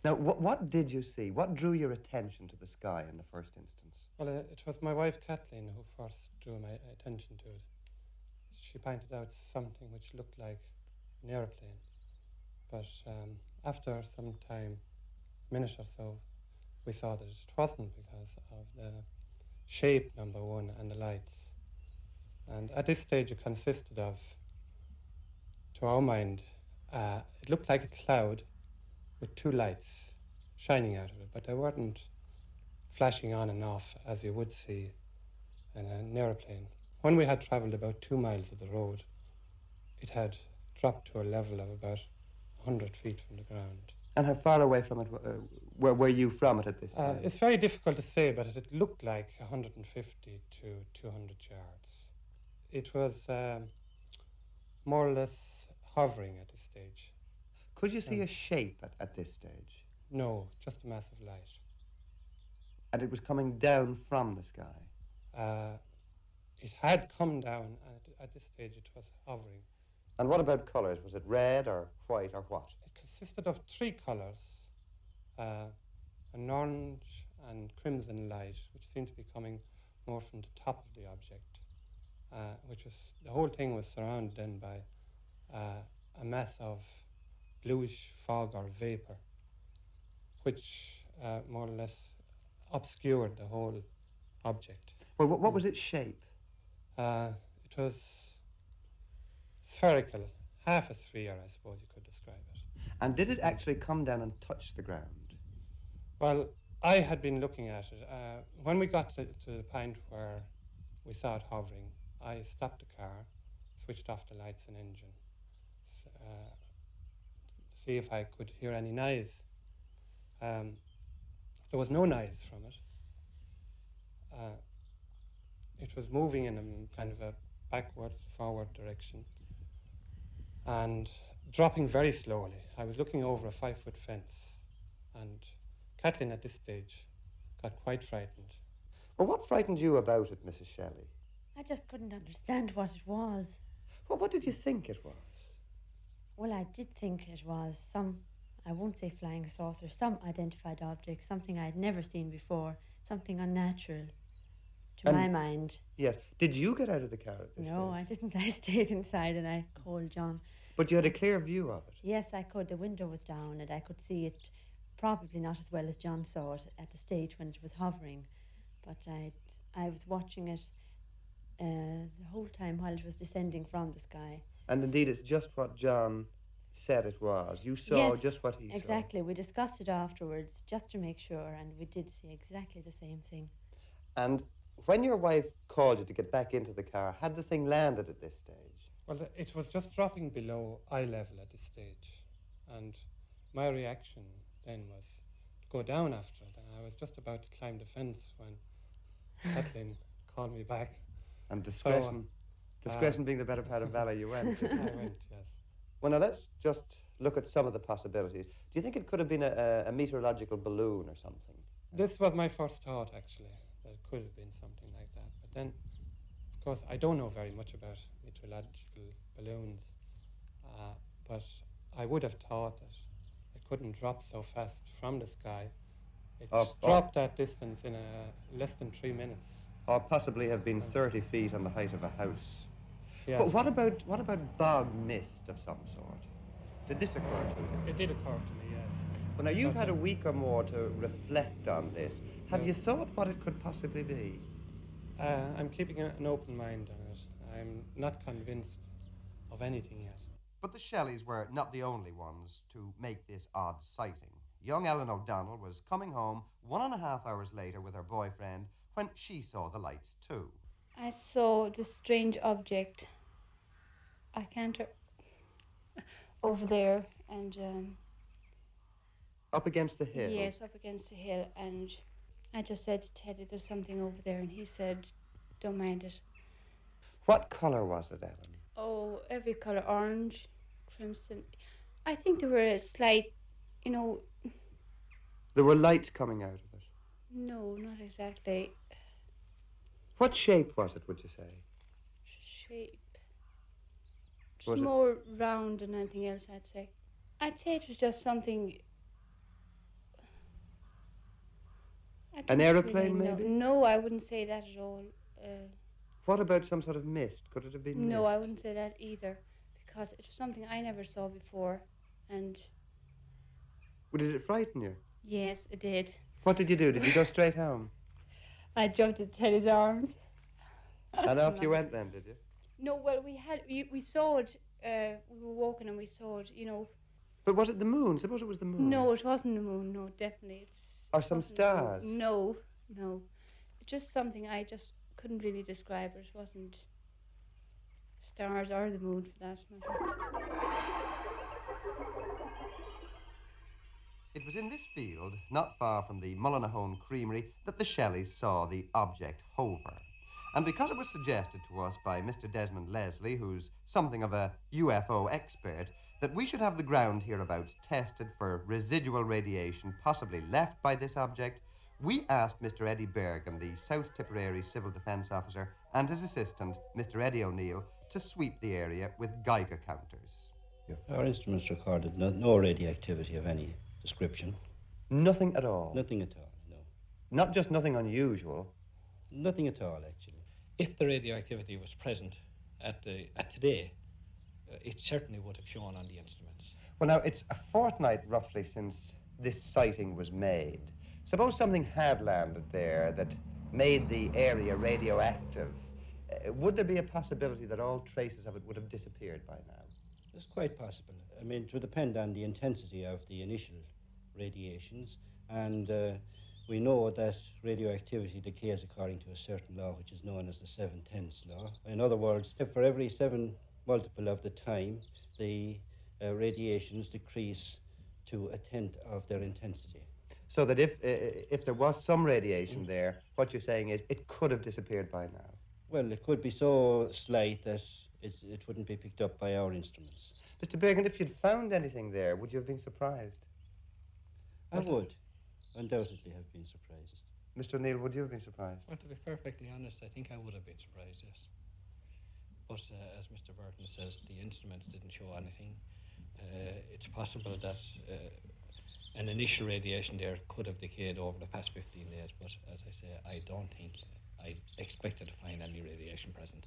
Now, what did you see? What drew your attention to the sky in the first instance? Well, it was my wife Kathleen who first drew my attention to it. She pointed out something which looked like an aeroplane, but after some time, minute or so, we saw that it wasn't because of the shape, number one, and the lights. And at this stage, it consisted of, to our mind, it looked like a cloud with two lights shining out of it, but they weren't flashing on and off as you would see in an aeroplane. When we had travelled about 2 miles of the road, it had dropped to a level of about 100 feet from the ground. And how far away from it were you from it at this time? It's very difficult to say, but it looked like 150 to 200 yards. It was more or less hovering at this stage. Could you see a shape at this stage? No, just a mass of light. And it was coming down from the sky? It had come down, and at this stage it was hovering. And what about colours? Was it red or white or what? It consisted of 3 colours, an orange and crimson light, which seemed to be coming more from the top of the object, the whole thing was surrounded then by a mass of bluish fog or vapour, which more or less obscured the whole object. Well, what was its shape? It was spherical, half a sphere, I suppose you could describe it. And did it actually come down and touch the ground? Well, I had been looking at it. When we got to the point where we saw it hovering, I stopped the car, switched off the lights and engine, to see if I could hear any noise. There was no noise from it. It was moving in a kind of a backward, forward direction and dropping very slowly. I was looking over a 5-foot fence, and Kathleen at this stage got quite frightened. Well, what frightened you about it, Mrs. Shelley? I just couldn't understand what it was. Well, what did you think it was? Well, I did think it was some, I won't say flying saucer, some identified object, something I'd never seen before, something unnatural, to my mind. Yes. Did you get out of the car at this No, stage? I didn't. I stayed inside and I called John. But you had a clear view of it? Yes, I could. The window was down and I could see it, probably not as well as John saw it at the stage when it was hovering. But I was watching it the whole time while it was descending from the sky. And indeed, it's just what John said it was. You saw just what he saw. Exactly. We discussed it afterwards just to make sure, and we did see exactly the same thing. And when your wife called you to get back into the car, had the thing landed at this stage? Well, it was just dropping below eye level at this stage, and my reaction then was to go down after it. And I was just about to climb the fence when Kathleen called me back. And discretion being the better part of valor, you went. I went, yes. Well, now let's just look at some of the possibilities. Do you think it could have been a meteorological balloon or something? This was my first thought, actually, that it could have been something like that. But then, of course, I don't know very much about meteorological balloons, but I would have thought that it couldn't drop so fast from the sky. It dropped that distance in less than 3 minutes. Or possibly have been 30 feet on the height of a house. Yes. But what about bog mist of some sort? Did this occur to you? It did occur to me, yes. Well, now, you've had a week or more to reflect on this. Have you thought what it could possibly be? I'm keeping an open mind on it. I'm not convinced of anything yet. But the Shelleys were not the only ones to make this odd sighting. Young Ellen O'Donnell was coming home 1.5 hours later with her boyfriend when she saw the lights too. I saw this strange object. I can't... over there, and... Up against the hill? Yes, up against the hill, and I just said to Teddy, there's something over there, and he said, don't mind it. What colour was it, Ellen? Oh, every colour, orange, crimson. I think there were a slight, There were lights coming out of it? No, not exactly. What shape was it, would you say? Shape. It Was was it- more round than anything else, I'd say. I'd say it was just something I An don't aeroplane, really know. maybe? No, I wouldn't say that at all. What about some sort of mist? Could it have been No, mist? I wouldn't say that either, because it was something I never saw before, and Well, did it frighten you? yes, it did. What did you do? Did you go straight home? I jumped into Teddy's arms. And off you went then, did you? No, well, we saw it. We were walking and we saw it. But was it the moon? Suppose it was the moon. No, it wasn't the moon. No, definitely. Or some Wasn't the moon. stars. No, no. Just something I just couldn't really describe it. It wasn't stars or the moon for that matter. It was in this field, not far from the Mullinahone Creamery, that the Shelleys saw the object hover. And because it was suggested to us by Mr. Desmond Leslie, who's something of a UFO expert, that we should have the ground hereabouts tested for residual radiation possibly left by this object, we asked Mr. Eddie Bergam, the South Tipperary Civil Defence Officer, and his assistant, Mr. Eddie O'Neill, to sweep the area with Geiger counters. Our instruments recorded no radioactivity of any description. Nothing at all? Nothing at all, no. Not just nothing unusual? Nothing at all, actually. If the radioactivity was present at today, it certainly would have shown on the instruments. Well, now, it's a fortnight roughly since this sighting was made. Suppose something had landed there that made the area radioactive. Would there be a possibility that all traces of it would have disappeared by now? It's quite possible. I mean, it would depend on the intensity of the initial radiations, and we know that radioactivity decays according to a certain law, which is known as the 7/10ths law. In other words, if for every 7 multiple of the time, the radiations decrease to 1/10 of their intensity. So that if there was some radiation there, what you're saying is it could have disappeared by now. Well, it could be so slight that it wouldn't be picked up by our instruments. Mr. Bergen, if you'd found anything there, would you have been surprised? I would undoubtedly have been surprised. Mr. O'Neill, would you have been surprised? Well, to be perfectly honest, I think I would have been surprised, yes. But as Mr. Burton says, the instruments didn't show anything. It's possible that an initial radiation there could have decayed over the past 15 days, but as I say, I don't think I expected to find any radiation present.